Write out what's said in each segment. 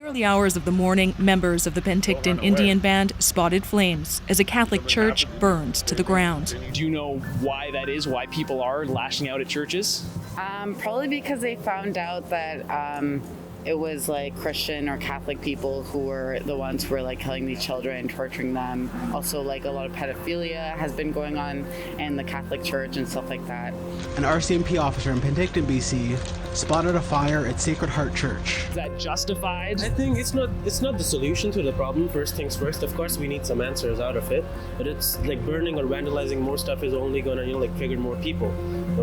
Early hours of the morning, members of the Penticton Indian Band spotted flames as a Catholic church burned to the ground. Do you know why that is, why people are lashing out at churches? Probably because they found out that it was like Christian or Catholic people who were the ones who were like killing these children, torturing them. Also, like a lot of pedophilia has been going on in the Catholic Church and stuff like that. An RCMP officer in Penticton, BC, spotted a fire at Sacred Heart Church. Is that justified? I think it's not the solution to the problem. First things first, of course we need some answers out of it, but it's like burning or vandalizing more stuff is only gonna trigger more people.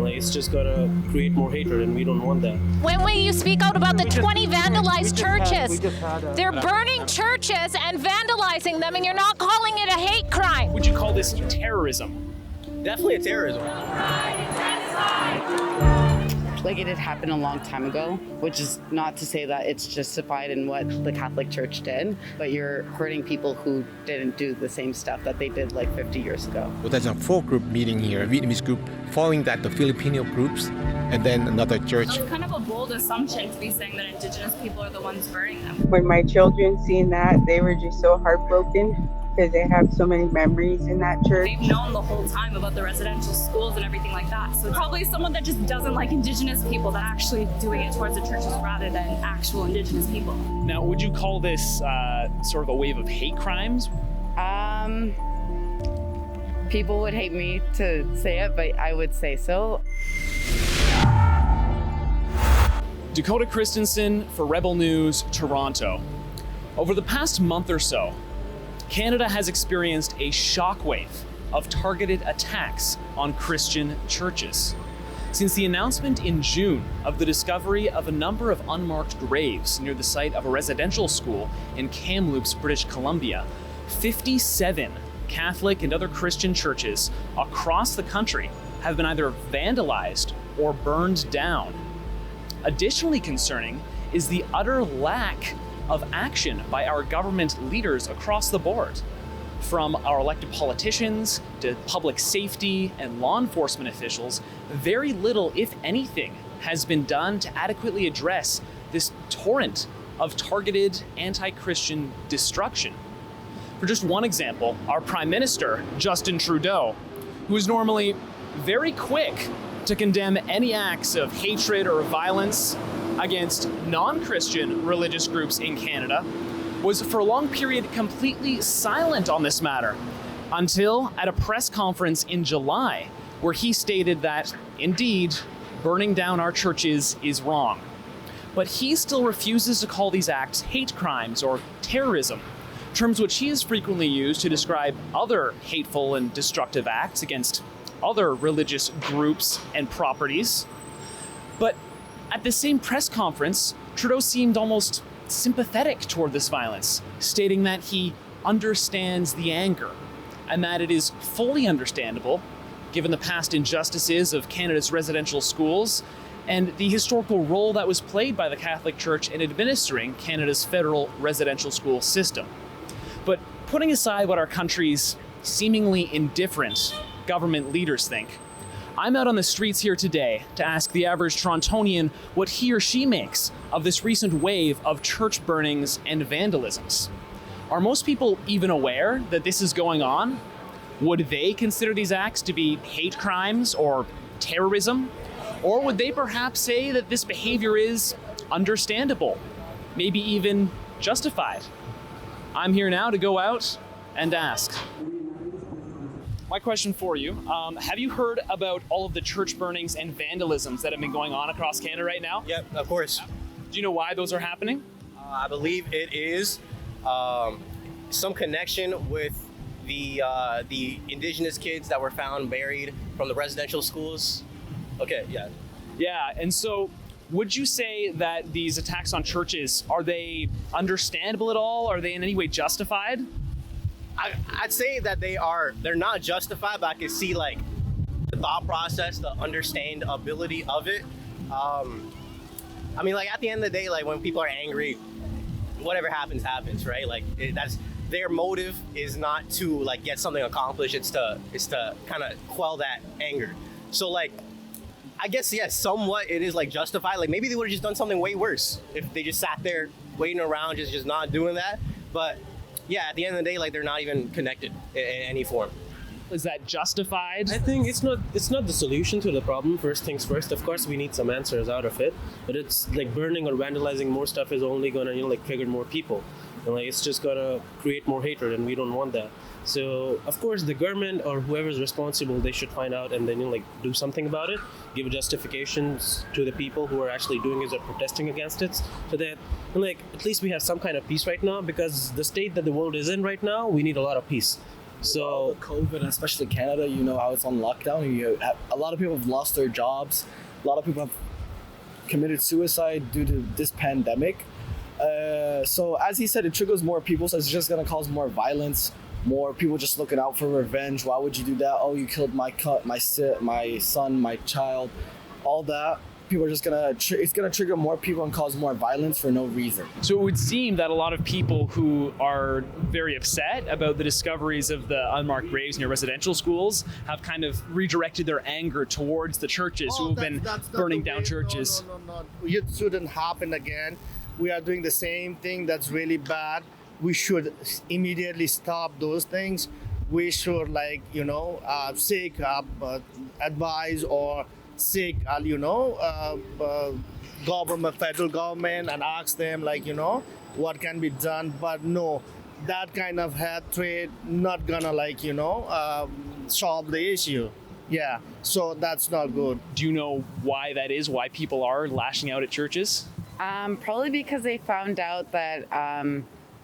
It's just gonna create more hatred, and we don't want that. When will you speak out about the 20 vandalized churches? They're burning churches and vandalizing them, and you're not calling it a hate crime. Would you call this terrorism? Definitely a terrorism. Like it had happened a long time ago, which is not to say that it's justified in what the Catholic Church did, but you're hurting people who didn't do the same stuff that they did like 50 years ago. Well, there's a four-group meeting here, a Vietnamese group, following that the Filipino groups, and then another church. It's kind of a bold assumption to be saying that Indigenous people are the ones burning them. When my children seen that, they were just so heartbroken because they have so many memories in that church. They've known the whole time about the residential schools and everything like that. So probably someone that just doesn't like Indigenous people that actually doing it towards the churches rather than actual Indigenous people. Now, would you call this sort of a wave of hate crimes? People would hate me to say it, but I would say so. Dakota Christensen for Rebel News, Toronto. Over the past month or so, Canada has experienced a shockwave of targeted attacks on Christian churches. Since the announcement in June of the discovery of a number of unmarked graves near the site of a residential school in Kamloops, British Columbia, 57 Catholic and other Christian churches across the country have been either vandalized or burned down. Additionally concerning is the utter lack of action by our government leaders across the board. From our elected politicians to public safety and law enforcement officials, very little, if anything, has been done to adequately address this torrent of targeted anti-Christian destruction. For just one example, our Prime Minister, Justin Trudeau, who is normally very quick to condemn any acts of hatred or violence against non-Christian religious groups in Canada, was for a long period completely silent on this matter, until at a press conference in July, where he stated that, indeed, burning down our churches is wrong. But he still refuses to call these acts hate crimes or terrorism, terms which he has frequently used to describe other hateful and destructive acts against other religious groups and properties. But at the same press conference, Trudeau seemed almost sympathetic toward this violence, stating that he understands the anger and that it is fully understandable given the past injustices of Canada's residential schools and the historical role that was played by the Catholic Church in administering Canada's federal residential school system. But putting aside what our country's seemingly indifferent government leaders think, I'm out on the streets here today to ask the average Torontonian what he or she makes of this recent wave of church burnings and vandalisms. Are most people even aware that this is going on? Would they consider these acts to be hate crimes or terrorism? Or would they perhaps say that this behavior is understandable, maybe even justified? I'm here now to go out and ask. My question for you, have you heard about all of the church burnings and vandalisms that have been going on across Canada right now? Yep, of course. Do you know why those are happening? I believe it is some connection with the Indigenous kids that were found buried from the residential schools. Okay, yeah. Yeah, and so would you say that these attacks on churches, are they understandable at all? Are they in any way justified? I'd say that they're not justified, but I can see like the thought process, the understandability of it. I mean, like at the end of the day, like when people are angry, whatever happens, right? Like that's their motive is not to like get something accomplished. It's to kind of quell that anger. So like, I guess, yes, somewhat it is like justified. Like maybe they would have just done something way worse if they just sat there waiting around, just not doing that. But yeah, at the end of the day, like they're not even connected in any form. Is that justified? I think it's not the solution to the problem. First things first, of course we need some answers out of it, but it's like burning or vandalizing more stuff is only gonna like trigger more people, and like it's just gonna create more hatred, and we don't want that. So of course the government or whoever's responsible, they should find out and then like do something about it, give justifications to the people who are actually doing it or protesting against it, so that like at least we have some kind of peace right now, because the state that the world is in right now, we need a lot of peace. So COVID, and especially Canada, you know how it's on lockdown. A lot of people have lost their jobs. A lot of people have committed suicide due to this pandemic. So as he said, it triggers more people, so it's just going to cause more violence, more people just looking out for revenge. Why would you do that? Oh, you killed my son, my child, all that. People are just it's gonna trigger more people and cause more violence for no reason. So it would seem that a lot of people who are very upset about the discoveries of the unmarked graves near residential schools have kind of redirected their anger towards the churches who have been burning down churches. No. It shouldn't happen again. We are doing the same thing. That's really bad. We should immediately stop those things. We should seek advice or seek, federal government, and ask them, what can be done. But no, that kind of hatred not gonna, solve the issue. Yeah, so that's not good. Do you know why that is? Why people are lashing out at churches? Probably because they found out that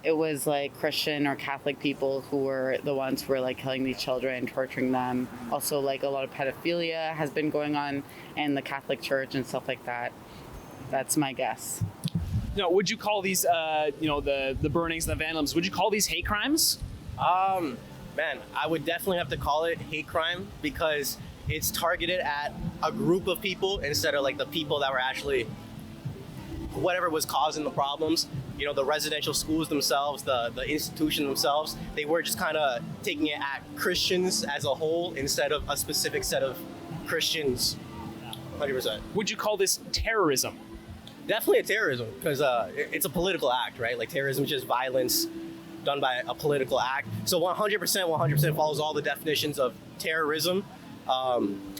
it was like Christian or Catholic people who were the ones who were like killing these children, torturing them. Also, like a lot of pedophilia has been going on in the Catholic Church and stuff like that. That's my guess. No, would you call these, the burnings and the vandalisms, would you call these hate crimes? Man, I would definitely have to call it hate crime, because it's targeted at a group of people instead of like the people that were actually whatever was causing the problems. The residential schools themselves, the institution themselves, they were just kind of taking it at Christians as a whole instead of a specific set of Christians. 100%. Would you call this terrorism? Definitely a terrorism, because it's a political act, right? Like terrorism is just violence done by a political act. So 100% follows all the definitions of terrorism.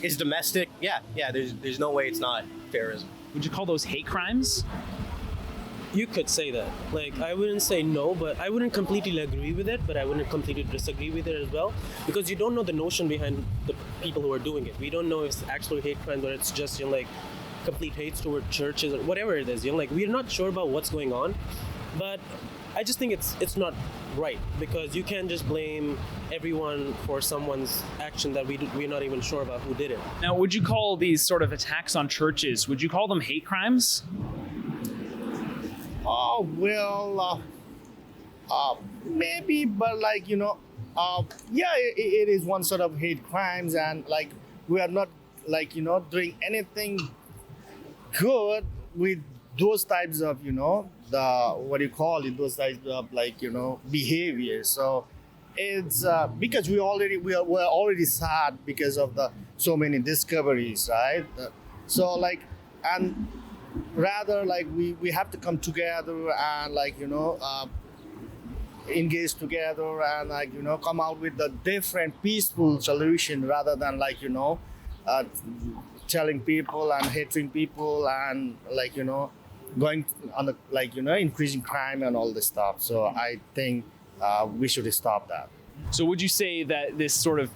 Is domestic. Yeah. There's no way it's not terrorism. Would you call those hate crimes? You could say that. Like, I wouldn't say no, but I wouldn't completely agree with it, but I wouldn't completely disagree with it as well, because you don't know the notion behind the people who are doing it. We don't know if it's actually hate crime, or it's just, complete hate toward churches or whatever it is. We're not sure about what's going on, but I just think it's not right, because you can't just blame everyone for someone's action that we're not even sure about who did it. Now, would you call these sort of attacks on churches, would you call them hate crimes? Oh, well, maybe, but it is one sort of hate crimes, and we are not doing anything good with those types of, those types of behavior. So it's because we're already sad because of so many discoveries, right? And rather we have to come together and engage together and come out with a different peaceful solution, rather than telling people and hating people and going on the increasing crime and all this stuff. So I think we should stop that. So would you say that this sort of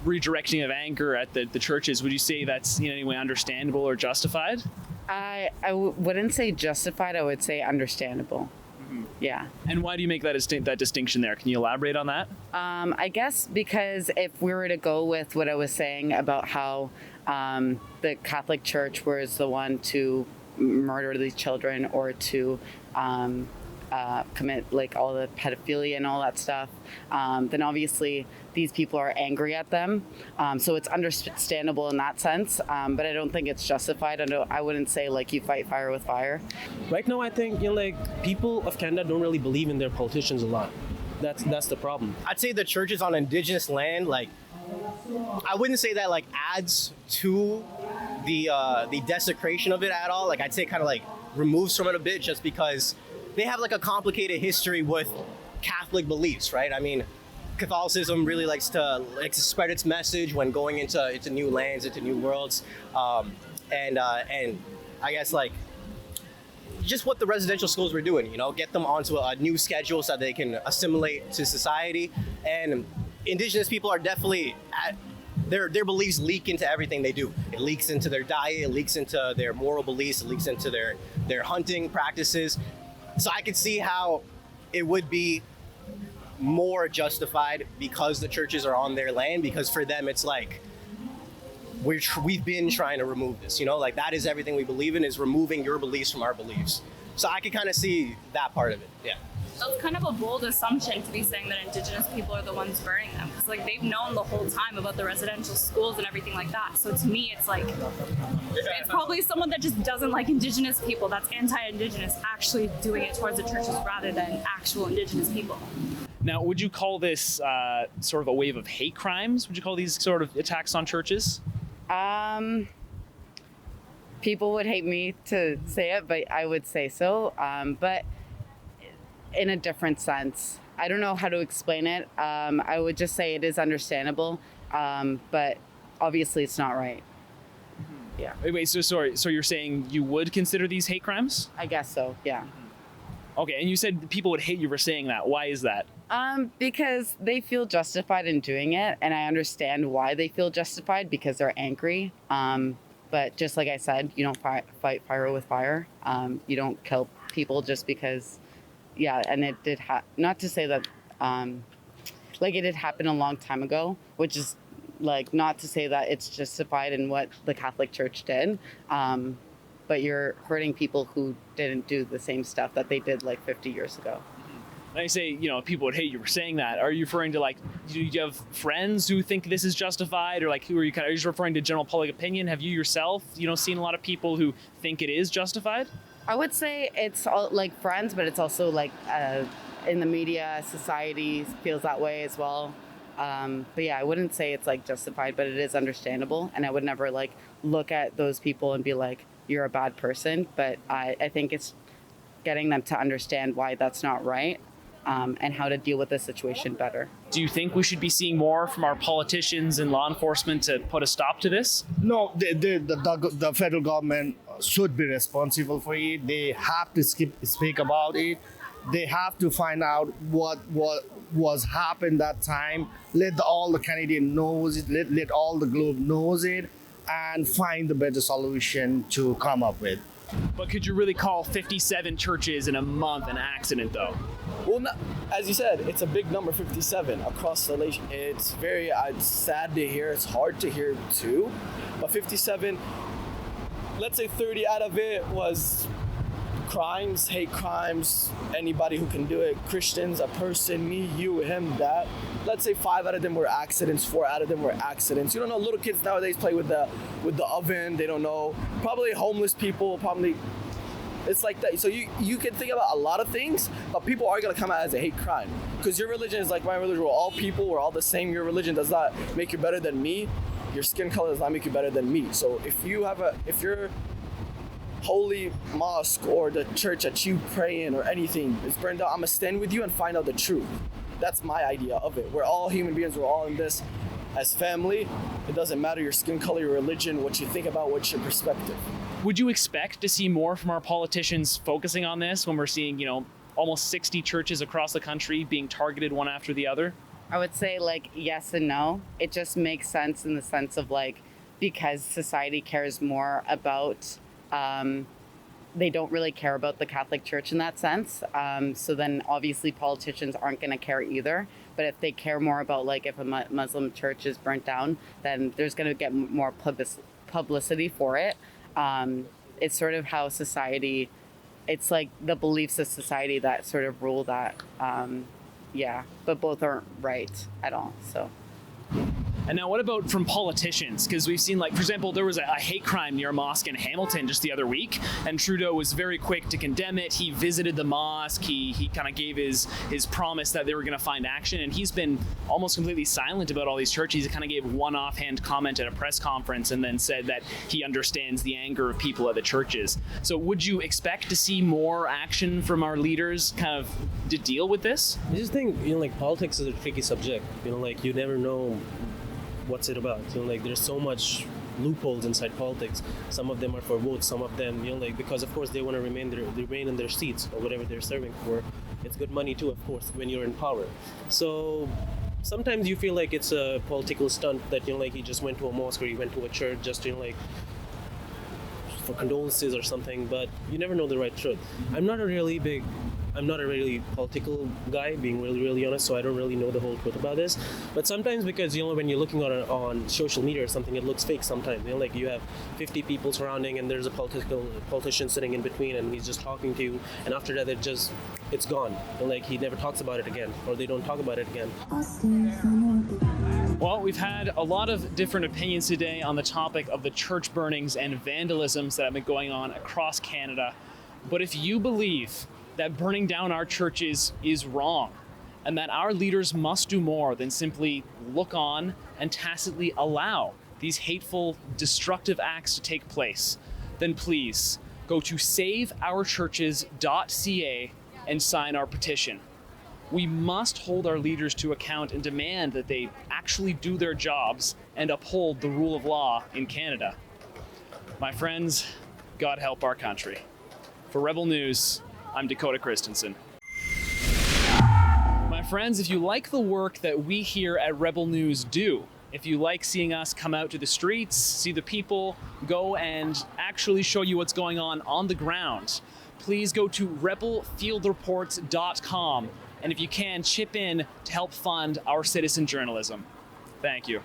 redirecting of anger at the churches, would you say that's in any way understandable or justified? I wouldn't say justified. I would say understandable. Mm-hmm. Yeah. And why do you make that distinction there? Can you elaborate on that? I guess because if we were to go with what I was saying about how the Catholic Church was the one to murder these children or to commit all the pedophilia and all that stuff, then obviously these people are angry at them. So it's understandable in that sense, but I don't think it's justified. I wouldn't say you fight fire with fire. Right now, I think people of Canada don't really believe in their politicians a lot. That's the problem. I'd say the churches on Indigenous land, I wouldn't say that adds to the desecration of it at all. I'd say kind of removes from it a bit, just because they have like a complicated history with Catholic beliefs, right? I mean, Catholicism really likes to spread its message when going into new lands, into new worlds, and I guess like just what the residential schools were doing, you know, get them onto a new schedule so that they can assimilate to society. And Indigenous people are definitely their beliefs leak into everything they do. It leaks into their diet, it leaks into their moral beliefs, it leaks into their hunting practices. So I could see how it would be more justified because the churches are on their land, because for them it's like we've been trying to remove this, you know, like that is everything we believe in, is removing your beliefs from our beliefs. So I could kind of see that part of it. Yeah. That's kind of a bold assumption to be saying that Indigenous people are the ones burning them, because like they've known the whole time about the residential schools and everything like that. So to me, it's like it's probably someone that just doesn't like Indigenous people, that's anti-Indigenous, actually doing it towards the churches rather than actual Indigenous people. Now, would you call this sort of a wave of hate crimes? Would you call these sort of attacks on churches? People would hate me to say it, but I would say so. But in a different sense. I don't know how to explain it. I would just say it is understandable, but obviously it's not right. Yeah. Wait, so you're saying you would consider these hate crimes? I guess so, yeah. Okay, and you said people would hate you for saying that. Why is that? Because they feel justified in doing it, and I understand why they feel justified, because they're angry. But just like I said, you don't fight fire with fire. You don't kill people just because, yeah, and it did not to say that, like it did happen a long time ago, which is like not to say that it's justified in what the Catholic Church did. But you're hurting people who didn't do the same stuff that they did like 50 years ago. And I say, you know, people would hate you for saying that. Are you referring to like, do you have friends who think this is justified, or like who are you just referring to general public opinion? Have you yourself, you know, seen a lot of people who think it is justified? I would say it's all like friends, but it's also like in the media, society feels that way as well. But yeah, I wouldn't say it's like justified, but it is understandable. And I would never like look at those people and be like, you're a bad person. But I think it's getting them to understand why that's not right, and how to deal with the situation better. Do you think we should be seeing more from our politicians and law enforcement to put a stop to this? No, the federal government should be responsible for it. They have to speak about it. They have to find out what was happened that time. Let all the Canadian knows it. Let all the globe knows it, and find the better solution to come up with. But could you really call 57 churches in a month an accident, though? Well, as you said, it's a big number, 57 across the nation. It's very sad to hear. It's hard to hear too. But 57, let's say 30 out of it was crimes, hate crimes, anybody who can do it, Christians, a person, me, you, him, that. Let's say 5 out of them were accidents, 4 out of them were accidents. You don't know, little kids nowadays play with the oven, they don't know. Probably homeless people, it's like that. So you can think about a lot of things, but people are gonna come out as a hate crime. Because your religion is like my religion, we're all people, we're all the same. Your religion does not make you better than me. Your skin color does not make you better than me. So if your holy mosque or the church that you pray in or anything is burned out, I'm gonna stand with you and find out the truth. That's my idea of it. We're all human beings, we're all in this as family. It doesn't matter your skin color, your religion, what you think about, what's your perspective. Would you expect to see more from our politicians focusing on this when we're seeing, you know, almost 60 churches across the country being targeted one after the other? I would say like yes and no. It just makes sense in the sense of like, because society cares more about, they don't really care about the Catholic Church in that sense. So then obviously politicians aren't going to care either. But if they care more about like if a Muslim church is burnt down, then there's going to get more publicity for it. It's sort of how society, it's like the beliefs of society that sort of rule that. Yeah, but both aren't right at all. So. And now what about from politicians? Because we've seen, like, for example, there was a hate crime near a mosque in Hamilton just the other week, and Trudeau was very quick to condemn it. He visited the mosque. He kind of gave his promise that they were going to find action, and he's been almost completely silent about all these churches. He kind of gave one offhand comment at a press conference and then said that he understands the anger of people at the churches. So would you expect to see more action from our leaders kind of to deal with this? I just think, like, politics is a tricky subject. Like, you never know what's it about. Like, there's so much loopholes inside politics. Some of them are for votes, some of them, like, because of course they want to remain in their seats or whatever they're serving for. It's good money too, of course, when you're in power. So sometimes you feel like it's a political stunt that, like, he just went to a mosque or he went to a church just, like, for condolences or something, but you never know the right truth. I'm not a really political guy, being really honest, so I don't really know the whole truth about this. But sometimes, because, when you're looking on social media or something, it looks fake sometimes. Like, you have 50 people surrounding and there's a politician sitting in between and he's just talking to you, and after that it's gone. Like, he never talks about it again, or they don't talk about it again. Well, we've had a lot of different opinions today on the topic of the church burnings and vandalisms that have been going on across Canada. But if you believe that burning down our churches is wrong, and that our leaders must do more than simply look on and tacitly allow these hateful, destructive acts to take place, then please go to saveourchurches.ca and sign our petition. We must hold our leaders to account and demand that they actually do their jobs and uphold the rule of law in Canada. My friends, God help our country. For Rebel News, I'm Dakota Christensen. My friends, if you like the work that we here at Rebel News do, if you like seeing us come out to the streets, see the people, go and actually show you what's going on the ground, please go to rebelfieldreports.com. And if you can, chip in to help fund our citizen journalism. Thank you.